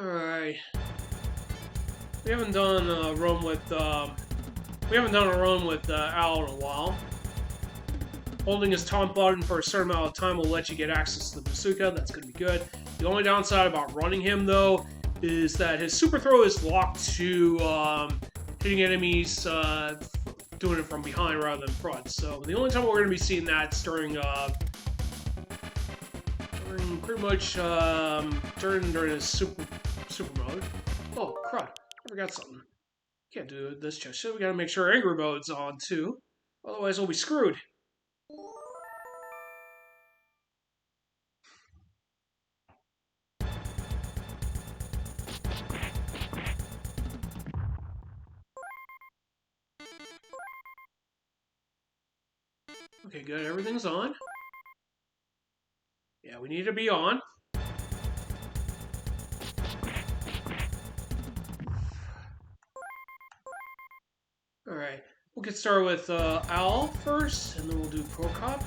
Alright. We haven't done a run with Al in a while. Holding his taunt button for a certain amount of time will let you get access to the bazooka. That's going to be good. The only downside about running him, though, is that his super throw is locked to hitting enemies, doing it from behind rather than front. So the only time we're going to be seeing that is during pretty much during his super mode. Oh crud! I forgot something. Can't do this just yet. We gotta make sure angry mode's on too. Otherwise we'll be screwed. Okay, good. Everything's on. Yeah, we need to be on. Alright. We'll get started with Owl first, and then we'll do Pro Cop.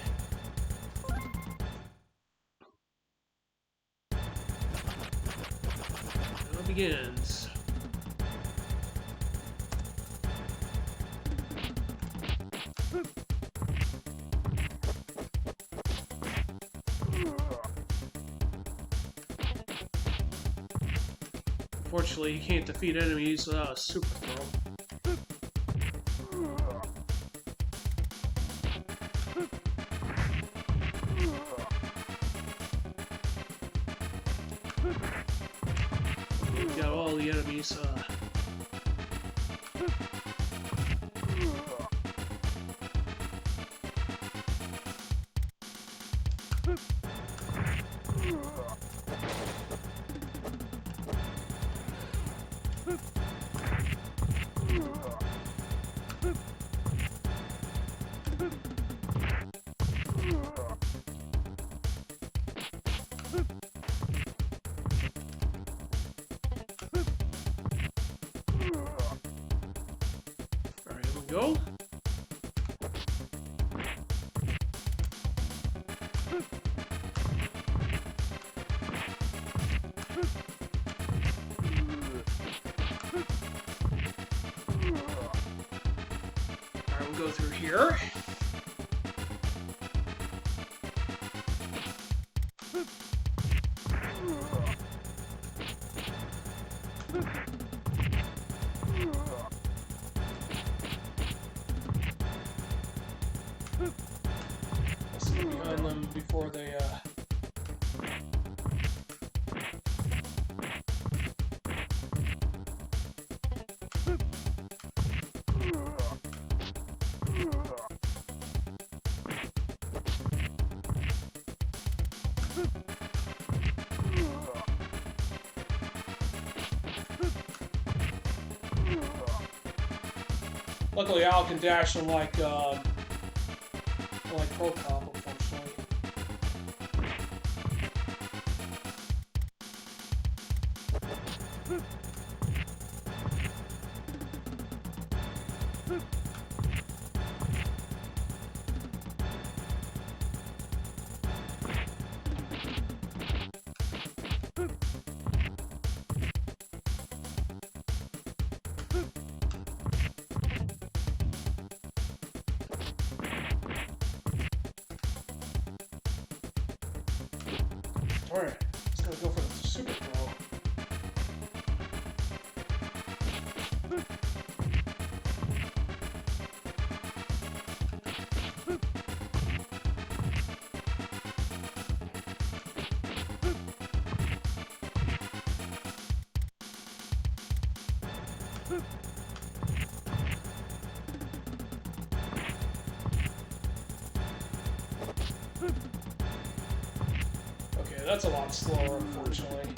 Now it begins. Unfortunately, you can't defeat enemies without a super throw. We got all the enemies. Alright, here we go. Alright, we'll go through here. Let's get behind them before they Luckily, Al can dash unlike Pro Cop, unfortunately. Alright, just gonna go for the super throw. Okay, that's a lot slower, unfortunately.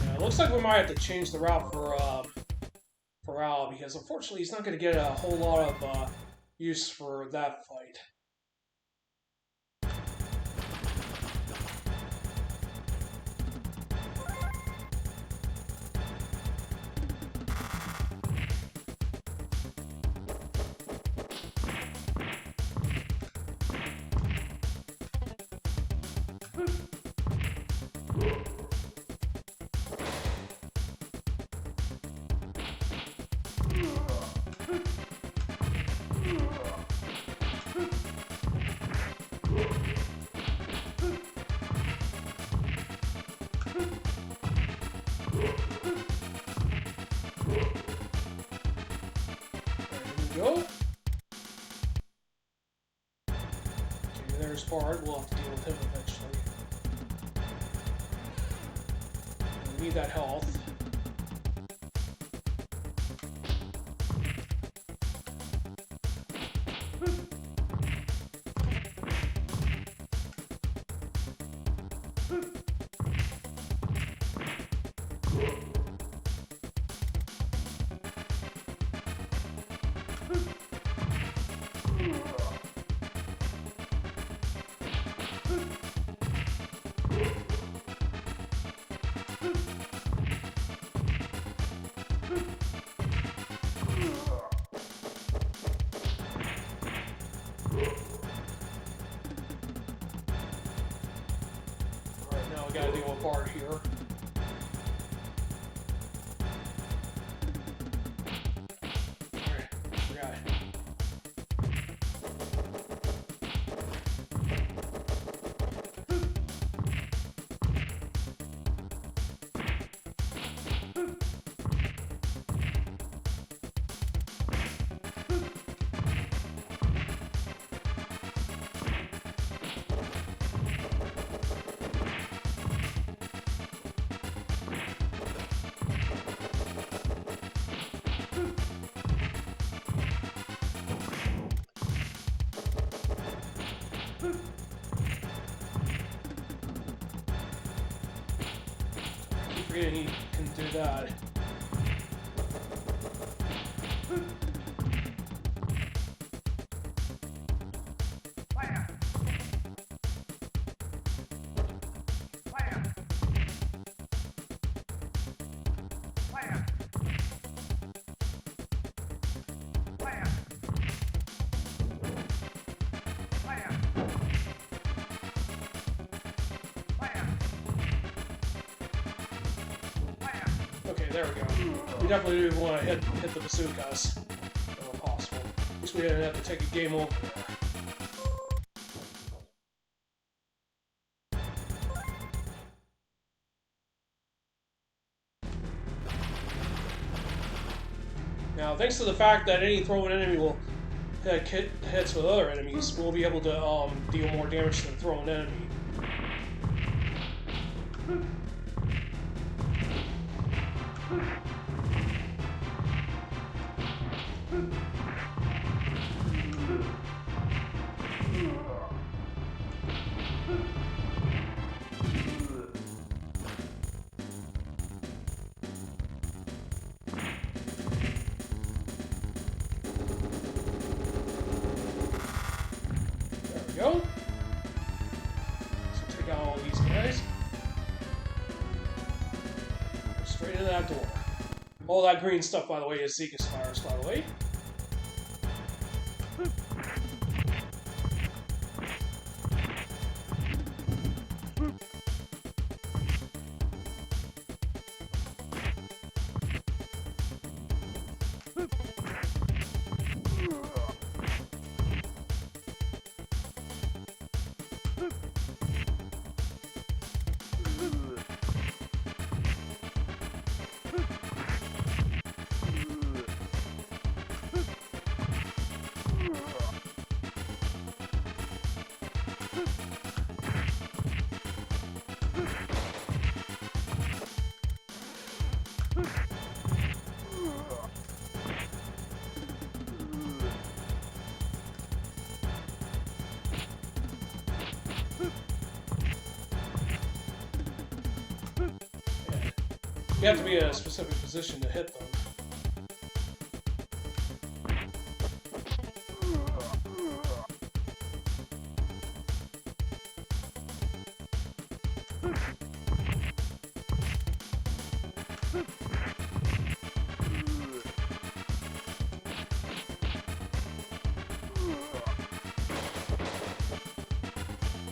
Yeah, it looks like we might have to change the route for Al, because unfortunately he's not going to get a whole lot of use for that fight. first part. We'll have to deal with him eventually. We need that health. We gotta deal with Bart here. Alright, forgot it. Forgetting he can do that. Okay, there we go. We definitely do want to hit the bazookas if possible. At least we didn't have to take a game over there. Now, thanks to the fact that any thrown enemy will hits with other enemies, we'll be able to deal more damage to the thrown enemy. Go. So take out all these guys. Go straight into that door. All that green stuff, by the way, is Zika Spires, by the way. You have to be in a specific position to hit them.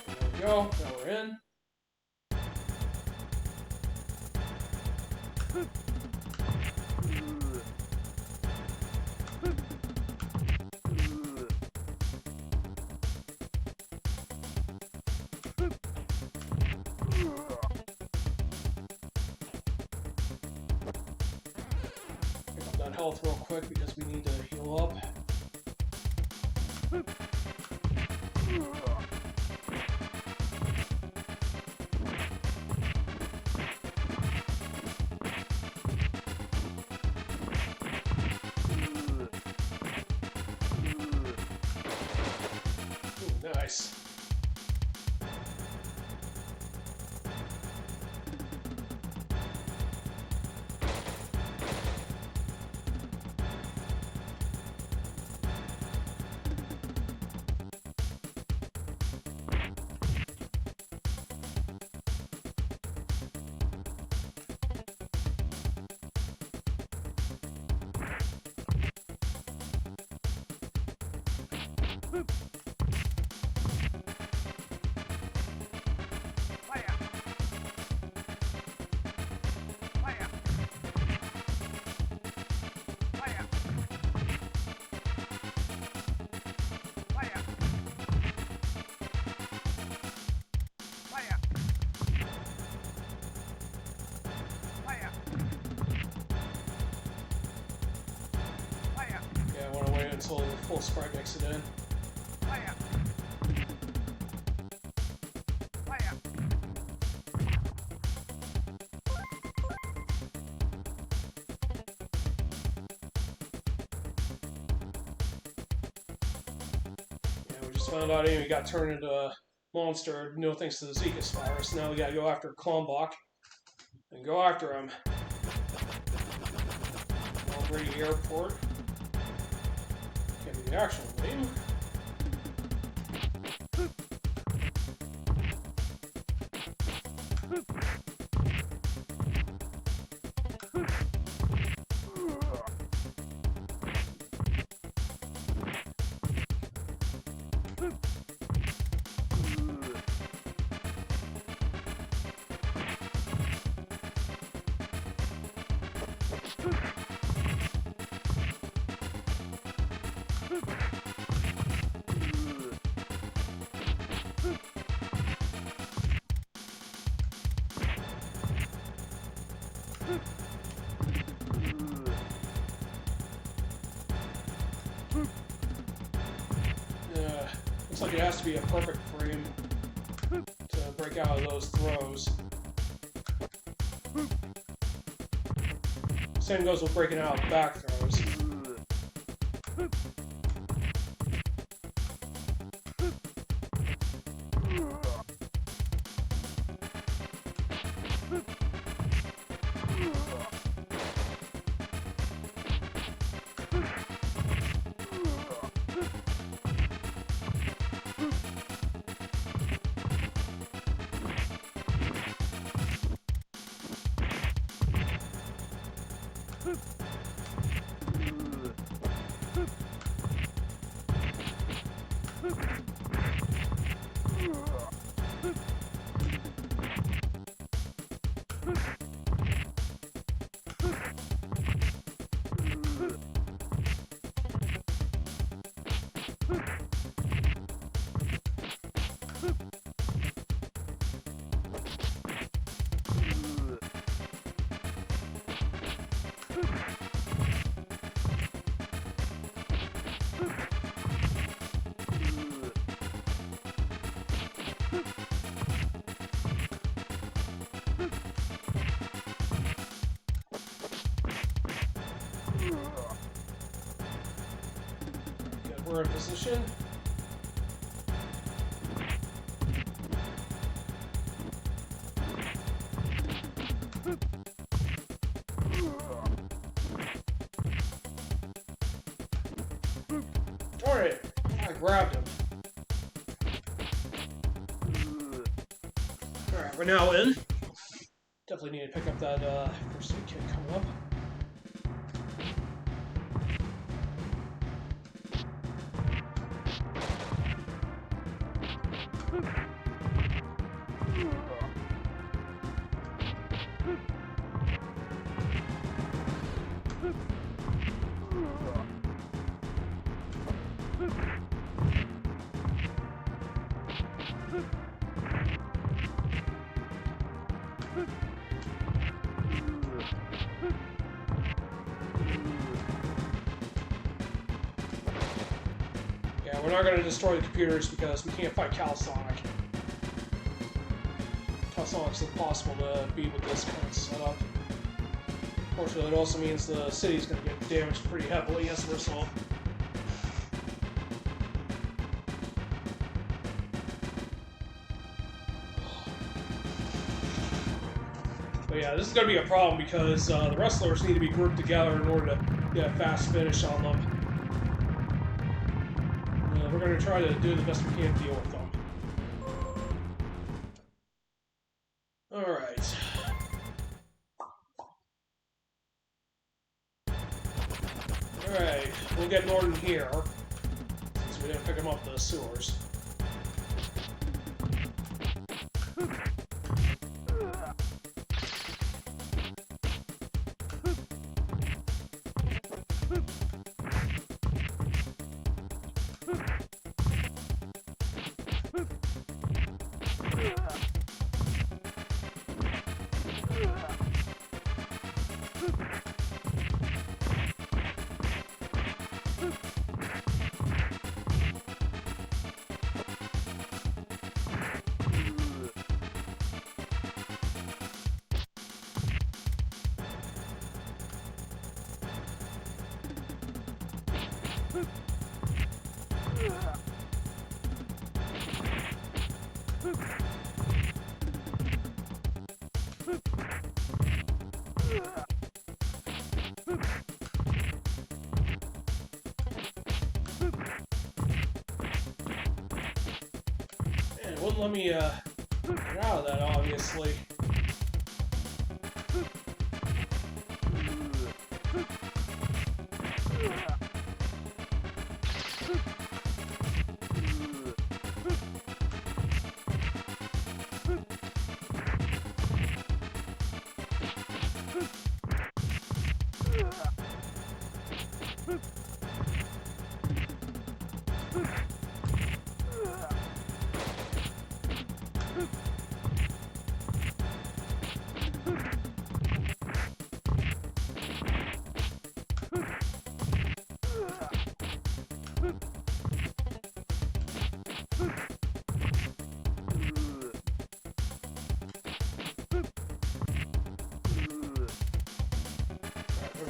There we go, now we're in. Health real quick because we need to heal up. I want to wait until the full sprite makes it in. Yeah, we just found out Amy got turned into a monster, no thanks to the Zika virus. Now we gotta go after Klombach and go after him. Already airport. Can't be the actual name. Looks like it has to be a perfect frame to break out of those throws. Same goes with breaking out of back throws. We're in position. Darn it! I grabbed him. Alright, we're now in. Definitely need to pick up that first aid kit coming up. Yeah, we're not going to destroy the computers because we can't fight Calsonic. Calsonic's impossible to beat with this kind of setup. Fortunately, it also means the city's going to get damaged pretty heavily as a result. But yeah, this is going to be a problem because the wrestlers need to be grouped together in order to get a fast finish on them. We're going to try to do the best we can to deal with them. Alright. Alright, we'll get Norton here, since we didn't pick him up the sewers. It wouldn't let me get out of that, obviously.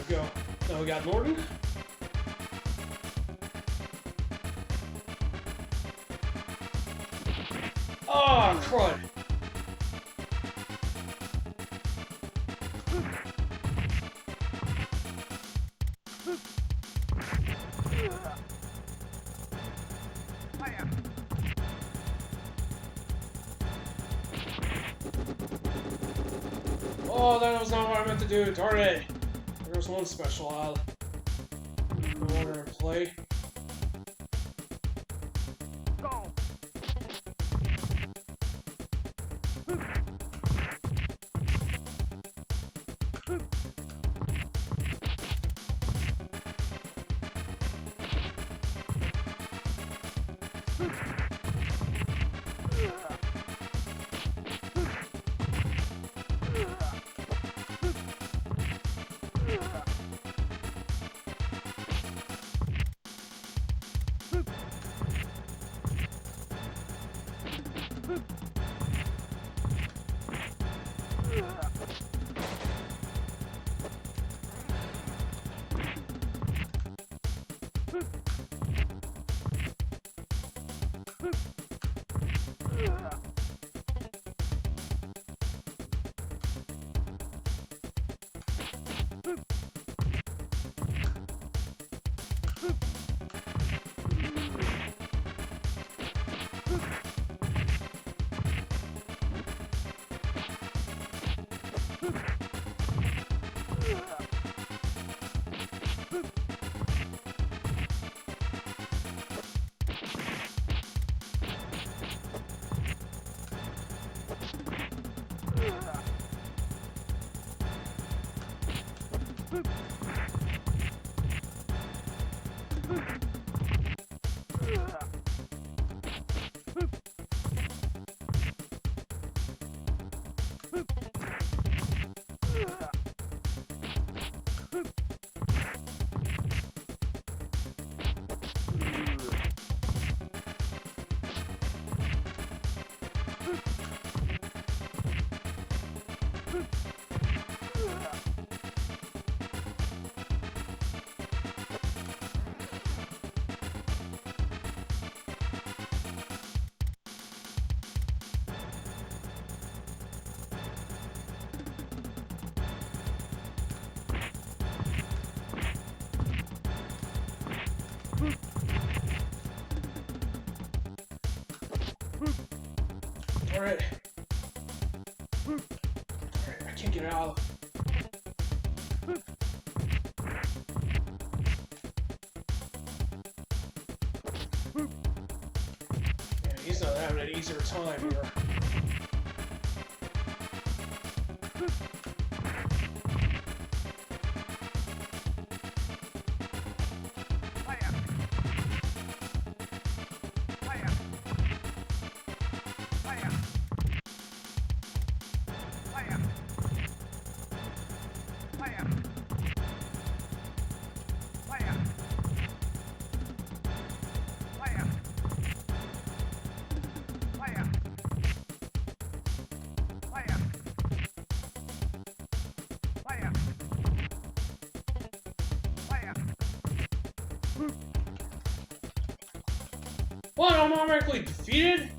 Go. Now we got Norton. Oh, crud. Oh, that was not what I meant to do. Darn it. There's one special I want to play. Go. Alright. Alright, I can't get out. He's not having an easier time here. What? I'm automatically defeated?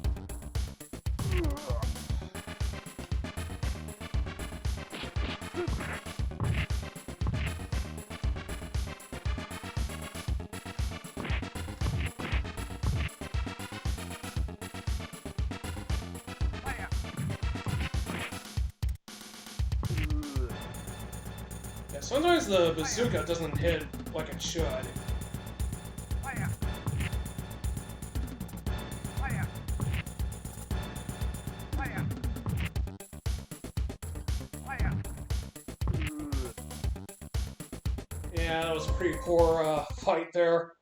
Yeah, sometimes the bazooka doesn't hit like it should. Yeah, that was a pretty poor fight there.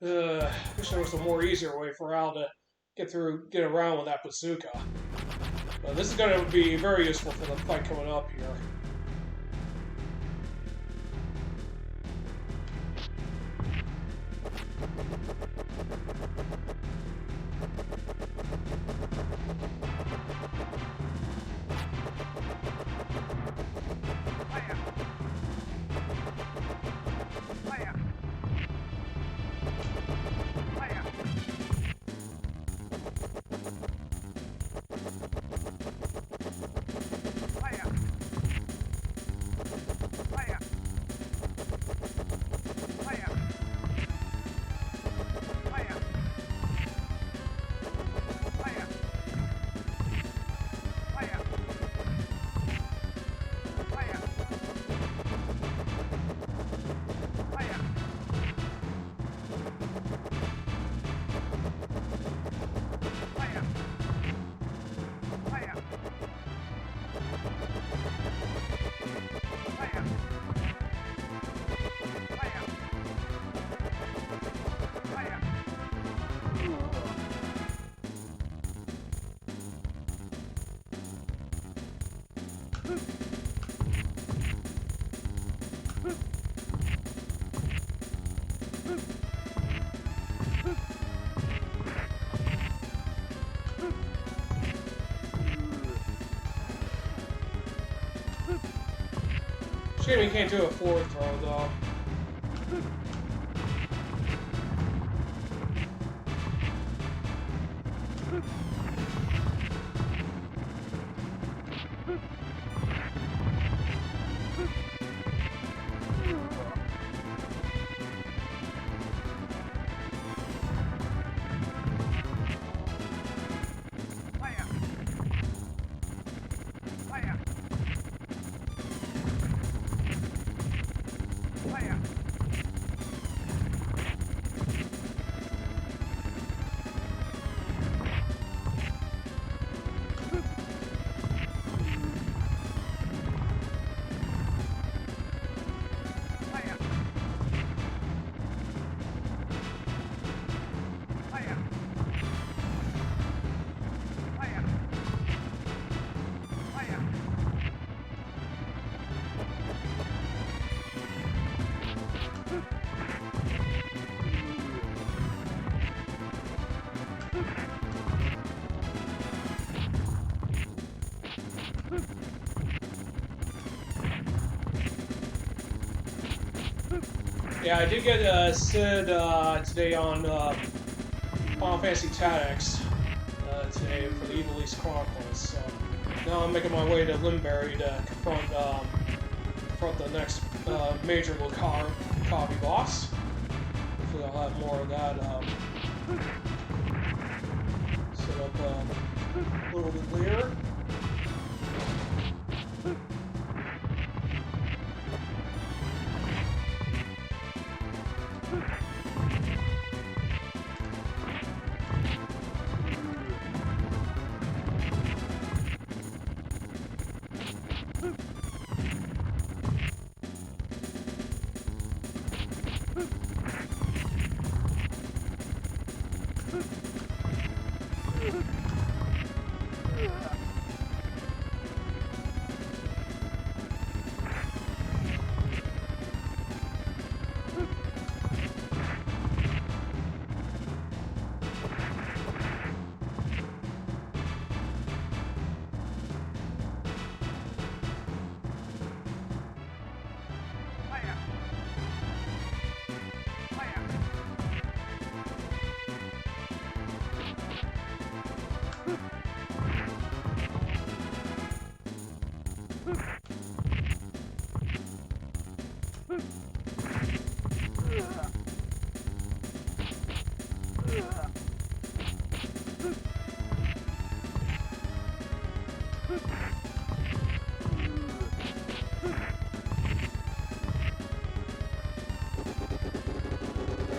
Wish there was a more easier way for Al to get around with that bazooka. But this is going to be very useful for the fight coming up here. Shame you can't do a forward throw, though. Yeah, I did get Sid today on Final Fantasy Tactics today for the Evil East Chronicles. So now I'm making my way to Limberry to confront the next major Lokabi boss. Hopefully I'll have more of that set up a little bit later.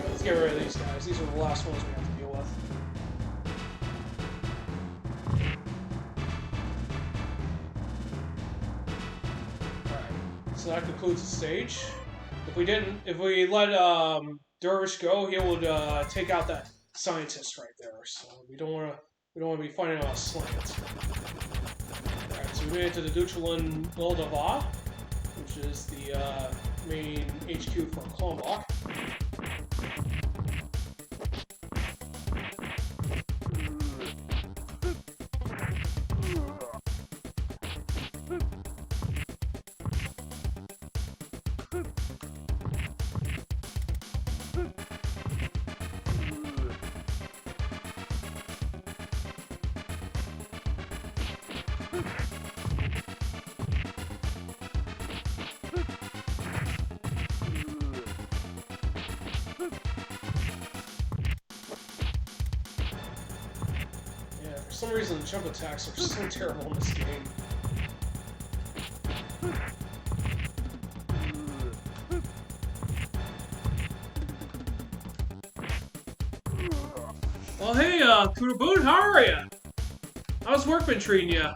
Let's get rid of these guys. These are the last ones we have to deal with. Alright, so that concludes the stage. If we let Dervish go, he would take out that scientist right there. So we don't want to be fighting on a slant. Alright, so we made it to the Duchelin Moldova, which is the main HQ for Klombach. For some reason, the jump attacks are so terrible in this game. Well, hey, Kudaboot, how are ya? How's work been treating ya?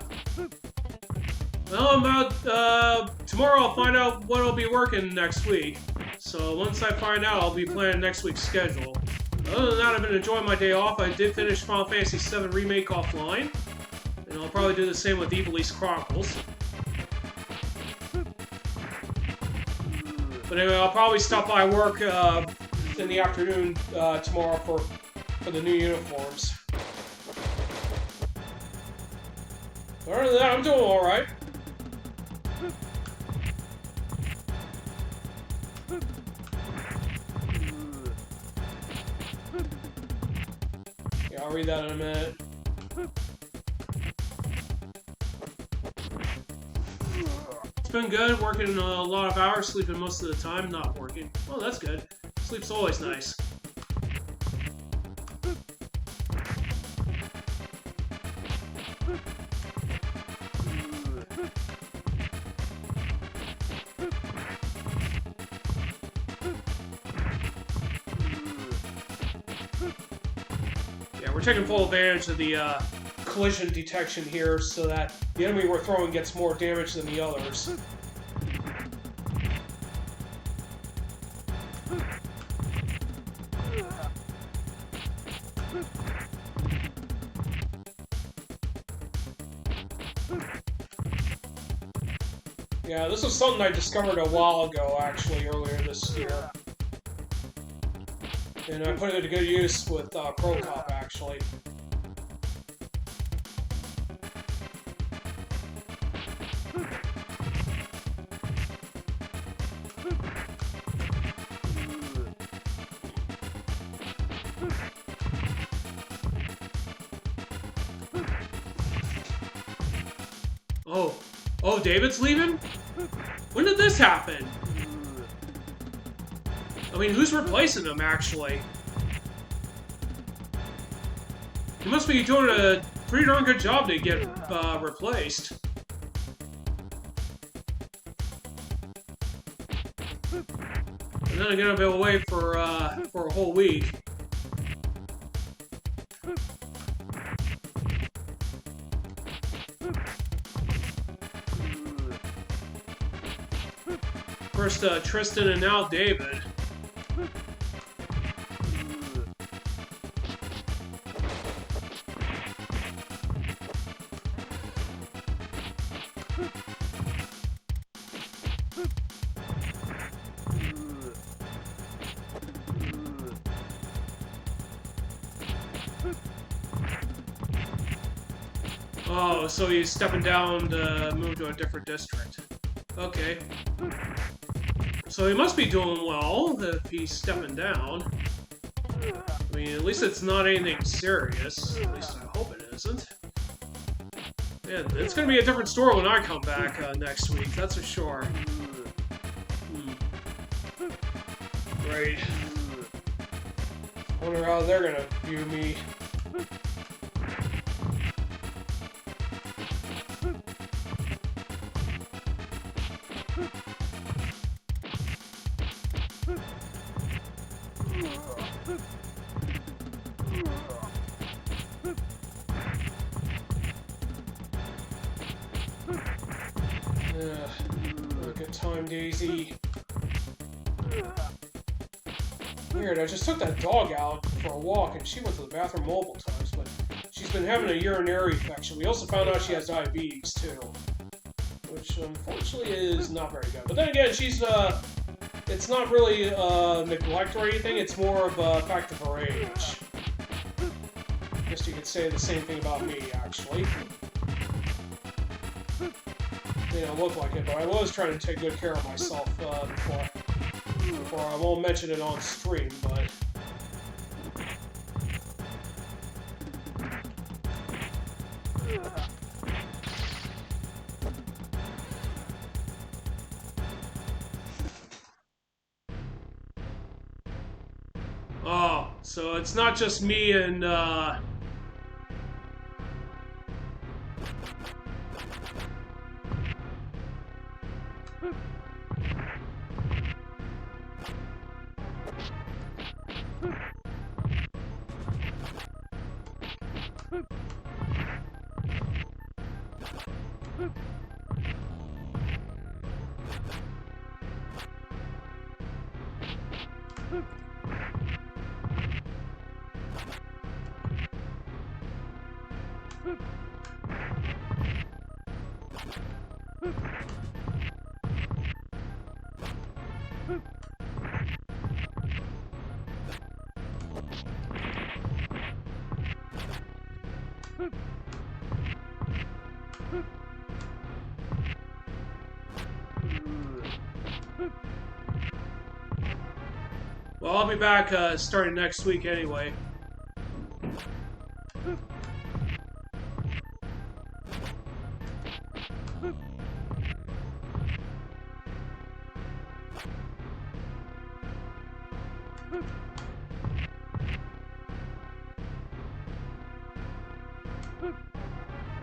Well, tomorrow I'll find out what I'll be working next week. So once I find out, I'll be planning next week's schedule. Other than that, I've been enjoying my day off. I did finish Final Fantasy VII Remake offline. And I'll probably do the same with Evil East Chronicles. But anyway, I'll probably stop by work in the afternoon tomorrow for the new uniforms. But other than that, I'm doing alright. Yeah, I'll read that in a minute. It's been good, working a lot of hours, sleeping most of the time, not working. Oh, that's good. Sleep's always nice. Yeah, we're taking full advantage of the collision detection here so that the enemy we're throwing gets more damage than the others. Yeah, this is something I discovered a while ago, actually, earlier this year. And I put it to good use with Pro-Cop, actually. Oh, David's leaving? When did this happen? I mean, who's replacing him, actually? He must be doing a pretty darn good job to get replaced. And then I'm gonna be away for a whole week. First Tristan and now David. Oh, so he's stepping down to move to a different district. Okay. So he must be doing well if he's stepping down. I mean, at least it's not anything serious. At least I hope it isn't. Man, it's gonna be a different story when I come back next week, that's for sure. Great. Wonder how they're gonna view me. Look at Time Daisy. Weird, I just took that dog out for a walk and she went to the bathroom multiple times, but she's been having a urinary infection. We also found out she has diabetes too, which unfortunately is not very good. But then again, she's, it's not really neglect or anything, it's more of a fact of her age. I guess you could say the same thing about me, actually. They don't look like it, but I was trying to take good care of myself before I won't mention it on stream, but... Oh, so it's not just me and, well, I'll be back starting next week anyway.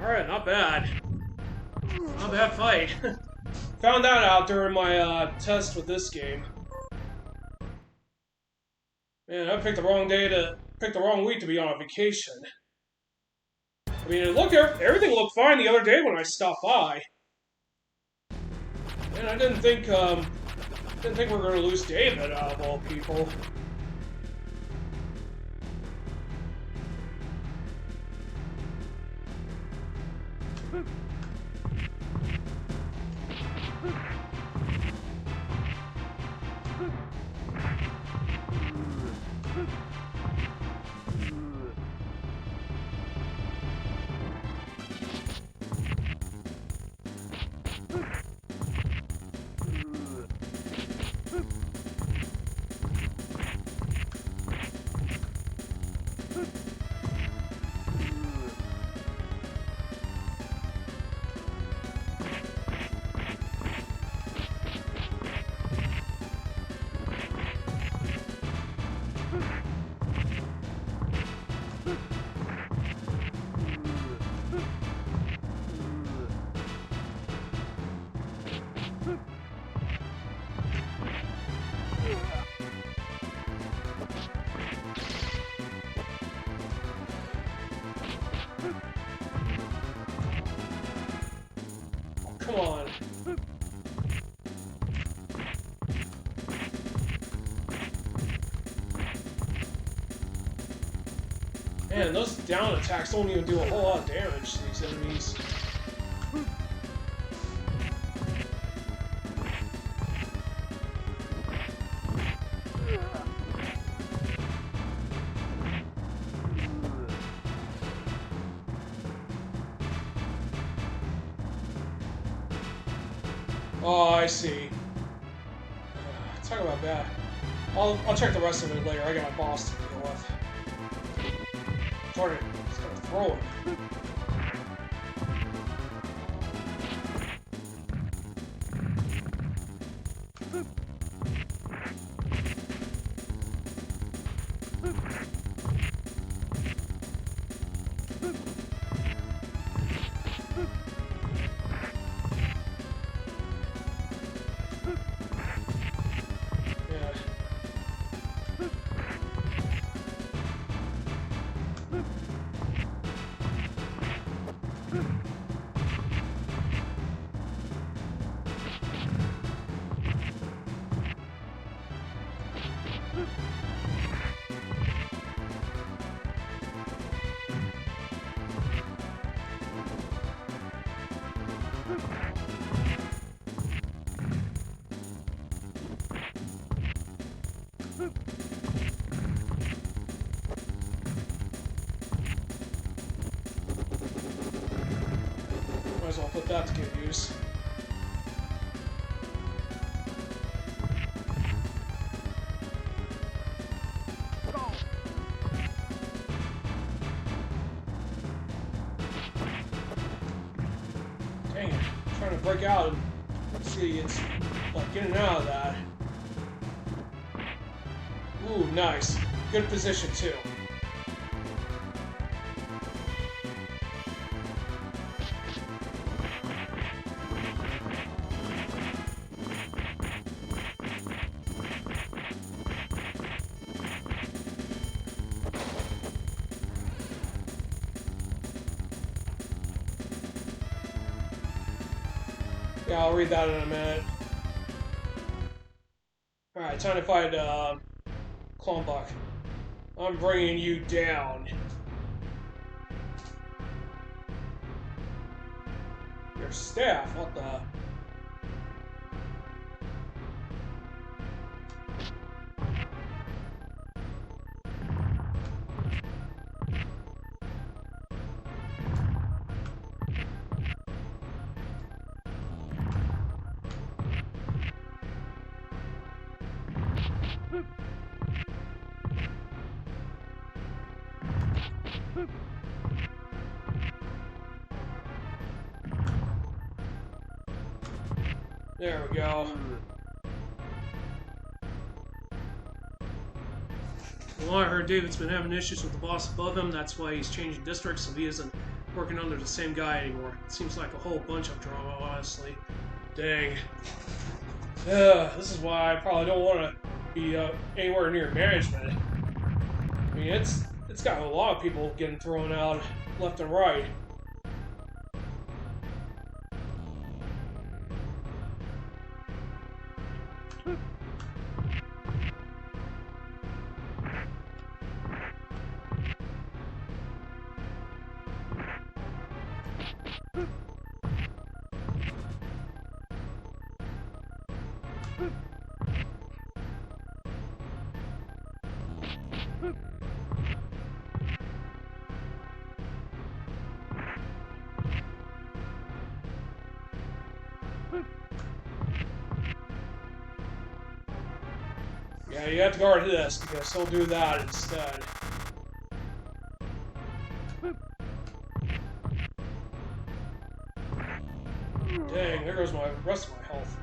Alright, not bad. Not bad fight. Found that out during my test with this game. Man, I picked the wrong week to be on a vacation. I mean, everything looked fine the other day when I stopped by. And I didn't think we were gonna lose David out of all people. Come on. Man, those down attacks don't even do a whole lot of damage to these enemies. Oh, I see. Talk about that. I'll check the rest of it later. I got a boss to deal with. Darn it, he's gonna throw him. put that to good use. Dang it. I'm trying to break out and see, it's like getting out of that. Ooh, nice. Good position, too. Yeah, I'll read that in a minute. Alright, time to fight, Klumbuck. I'm bringing you down. Your staff, what the... There we go. Well, I heard David's been having issues with the boss above him. That's why he's changing districts, so he isn't working under the same guy anymore. It seems like a whole bunch of drama, honestly. Dang. This is why I probably don't want to be anywhere near management. I mean, it's got a lot of people getting thrown out left and right. Yeah, you have to guard this, because he'll do that instead. Dang, there goes my rest of my health.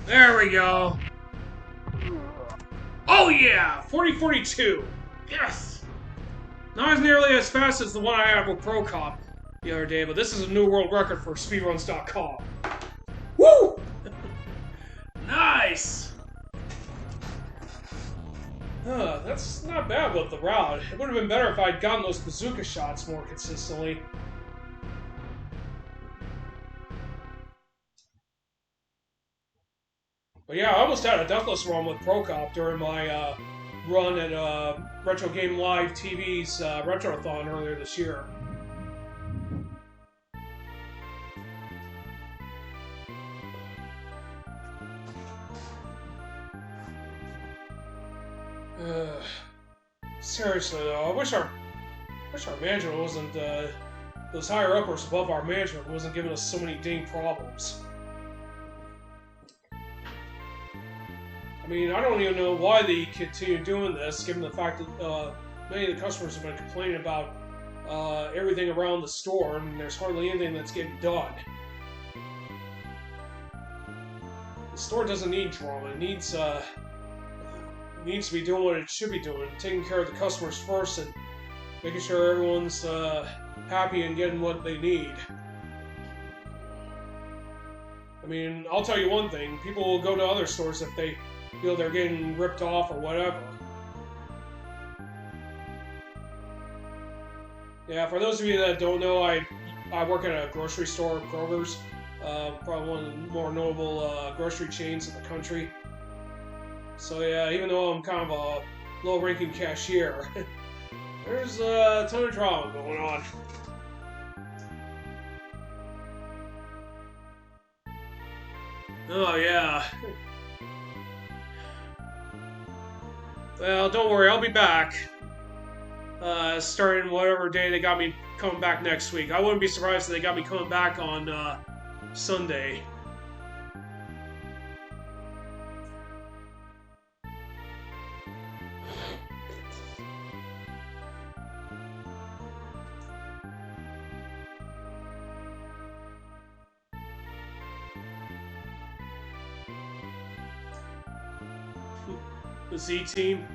There we go. Oh yeah! 40-42. Yes! Not as nearly as fast as the one I had with Pro Cop the other day, but this is a new world record for speedruns.com. Woo! Nice! That's not bad with the route. It would have been better if I'd gotten those bazooka shots more consistently. But yeah, I almost had a deathless run with Pro Cop during my run at Retro Game Live TV's Retrothon earlier this year. Seriously though, I wish our management wasn't those higher uppers above our management wasn't giving us so many dang problems. I mean, I don't even know why they continue doing this, given the fact that many of the customers have been complaining about everything around the store, and there's hardly anything that's getting done. The store doesn't need drama. It needs to be doing what it should be doing, taking care of the customers first, and making sure everyone's happy and getting what they need. I mean, I'll tell you one thing: people will go to other stores if they feel they're getting ripped off or whatever. Yeah, for those of you that don't know, I work at a grocery store, Kroger's, probably one of the more notable grocery chains in the country. So yeah, even though I'm kind of a low-ranking cashier, there's a ton of drama going on. Oh yeah. Well, don't worry, I'll be back. Starting whatever day they got me coming back next week. I wouldn't be surprised if they got me coming back on Sunday. The Z team.